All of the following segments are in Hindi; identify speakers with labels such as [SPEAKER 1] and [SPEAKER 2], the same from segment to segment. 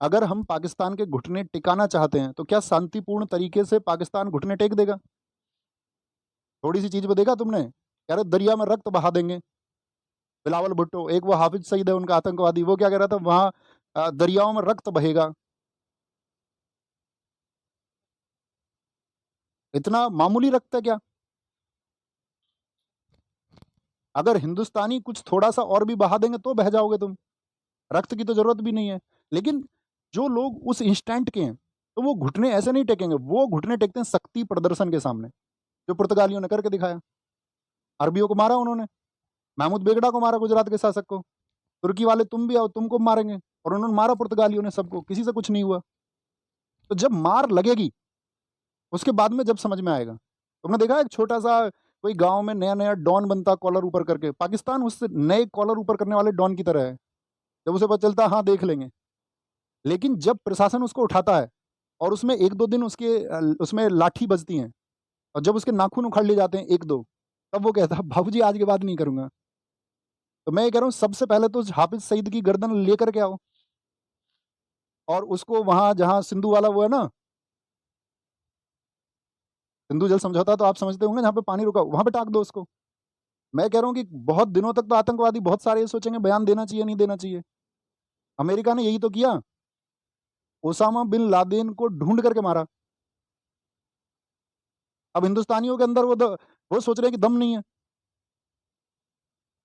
[SPEAKER 1] अगर हम पाकिस्तान के घुटने टिकाना चाहते हैं तो क्या शांतिपूर्ण तरीके से पाकिस्तान घुटने टेक देगा? थोड़ी सी चीज पे देखा तुमने, कह रहे दरिया में रक्त बहा देंगे। बिलावल भुट्टो, एक वो हाफिज सईद है उनका आतंकवादी, वो क्या कह रहा था, वहां दरियाओं में रक्त बहेगा। इतना मामूली रक्त है क्या? अगर हिंदुस्तानी कुछ थोड़ा सा और भी बहा देंगे तो बह जाओगे तुम। रक्त की तो जरूरत भी नहीं है। लेकिन जो लोग उस इंस्टेंट के हैं, तो वो घुटने ऐसे नहीं टेकेंगे, वो घुटने टेकते हैं शक्ति प्रदर्शन के सामने, जो पुर्तगालियों ने करके दिखाया। अरबियों को मारा उन्होंने, महमूद बेगड़ा को मारा, गुजरात के शासक को। तुर्की वाले तुम भी आओ, तुमको मारेंगे। और उन्होंने मारा पुर्तगालियों ने सबको, किसी से कुछ नहीं हुआ। तो जब मार लगेगी उसके बाद में जब समझ में आएगा। तुमने देखा एक छोटा सा कोई गांव में नया नया डॉन बनता कॉलर ऊपर करके, पाकिस्तान उससे नए कॉलर ऊपर करने वाले डॉन की तरह है। जब उसे पता चलता है हाँ देख लेंगे, लेकिन जब प्रशासन उसको उठाता है और उसमें एक दो दिन उसमें लाठी बजती हैं, और जब उसके नाखून उखाड़ लिए जाते हैं एक दो, तब वो कहता है बाबूजी आज के बाद नहीं करूंगा। तो मैं ये कह रहा हूँ सबसे पहले तो हाफिज सईद की गर्दन लेकर के आओ, और उसको वहां जहां सिंधु वाला वो है ना, सिंधु जल समझौता तो आप समझते होंगे, जहाँ पे पानी रुका वहां पे टाक दो उसको। मैं कह रहा हूँ कि बहुत दिनों तक तो आतंकवादी बहुत सारे ये सोचेंगे बयान देना चाहिए नहीं देना चाहिए। अमेरिका ने यही तो किया, ओसामा बिन लादेन को ढूंढ करके मारा। अब हिंदुस्तानियों के अंदर वो सोच रहे हैं कि दम नहीं है,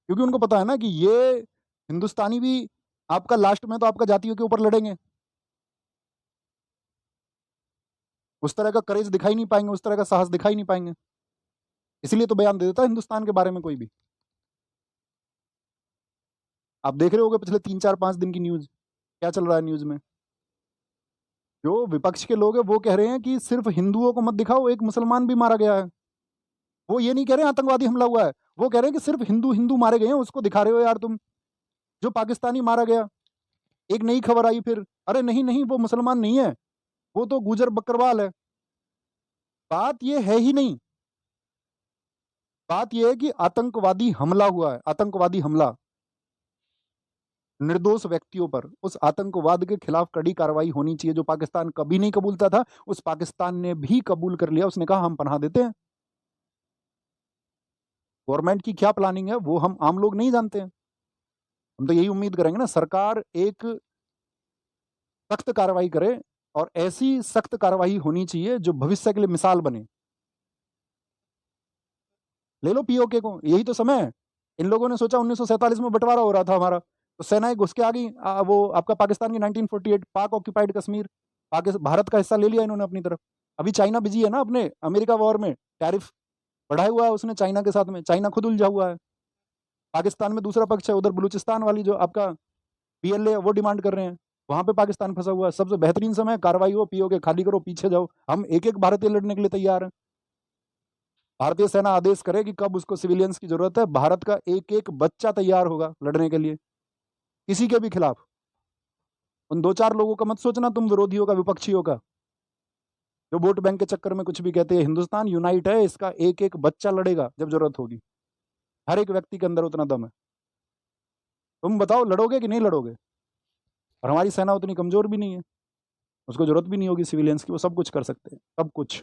[SPEAKER 1] क्योंकि उनको पता है ना कि ये हिंदुस्तानी भी आपका लास्ट में तो आपका जातियों के ऊपर लड़ेंगे। उस तरह का करेज दिखाई नहीं पाएंगे, उस तरह का साहस दिखाई नहीं पाएंगे। इसलिए तो बयान दे देता है हिंदुस्तान के बारे में कोई भी। आप देख रहे होगे पिछले 3 4 5 दिन की न्यूज, क्या चल रहा है न्यूज में। जो विपक्ष के लोग हैं वो कह रहे हैं कि सिर्फ हिंदुओं को मत दिखाओ, एक मुसलमान भी मारा गया है। वो ये नहीं कह रहे हैं आतंकवादी हमला हुआ है, वो कह रहे हैं कि सिर्फ हिंदू हिंदू मारे गए हैं, उसको दिखा रहे हो यार तुम। जो पाकिस्तानी मारा गया, एक नई खबर आई फिर, अरे नहीं नहीं वो मुसलमान नहीं है, वो तो गुजर बकरवाल है। बात ये है ही नहीं। बात यह है कि आतंकवादी हमला हुआ है, आतंकवादी हमला निर्दोष व्यक्तियों पर। उस आतंकवाद के खिलाफ कड़ी कार्रवाई होनी चाहिए, जो पाकिस्तान कभी नहीं कबूलता था, उस पाकिस्तान ने भी कबूल कर लिया। उसने कहा हम पनाह देते हैं। गवर्नमेंट की क्या प्लानिंग है वो हम आम लोग नहीं जानते हैं। हम तो यही उम्मीद करेंगे ना, सरकार एक सख्त कार्रवाई करे, और ऐसी सख्त कार्रवाई होनी चाहिए जो भविष्य के लिए मिसाल बने। ले लो पीओके को, यही तो समय है। इन लोगों ने सोचा 1947 में बंटवारा हो रहा था हमारा, तो सेनाएं घुस के आ गई। वो आपका पाकिस्तान की 1948 पाक ऑक्यूपाइड कश्मीर, पाकिस्तान भारत का हिस्सा ले लिया इन्होंने अपनी तरफ। अभी चाइना बिजी है ना अपने अमेरिका वॉर में, टैरिफ बढ़ाया हुआ है उसने चाइना के साथ में, चाइना खुद उलझा हुआ है। पाकिस्तान में दूसरा पक्ष है, उधर बलूचिस्तान वाली जो आपका पीएलए वो डिमांड कर रहे हैं, वहां पे पाकिस्तान फंसा हुआ है। सबसे बेहतरीन समय है, कार्रवाई हो, पीओके खाली करो, पीछे जाओ। हम एक एक भारतीय लड़ने के लिए तैयार हैं। भारतीय सेना आदेश करे कि कब उसको सिविलियंस की जरूरत है, भारत का एक एक बच्चा तैयार होगा लड़ने के लिए, किसी के भी खिलाफ। उन दो चार लोगों का मत सोचना तुम, विरोधियों का, विपक्षियों का, जो वोट बैंक के चक्कर में कुछ भी कहते हैं। हिंदुस्तान यूनाइट है, इसका एक एक बच्चा लड़ेगा जब जरूरत होगी। हर एक व्यक्ति के अंदर उतना दम है। तुम बताओ लड़ोगे कि नहीं लड़ोगे? और हमारी सेना उतनी कमजोर भी नहीं है, उसको जरूरत भी नहीं होगी सिविलियंस की, वो सब कुछ कर सकते हैं, सब कुछ।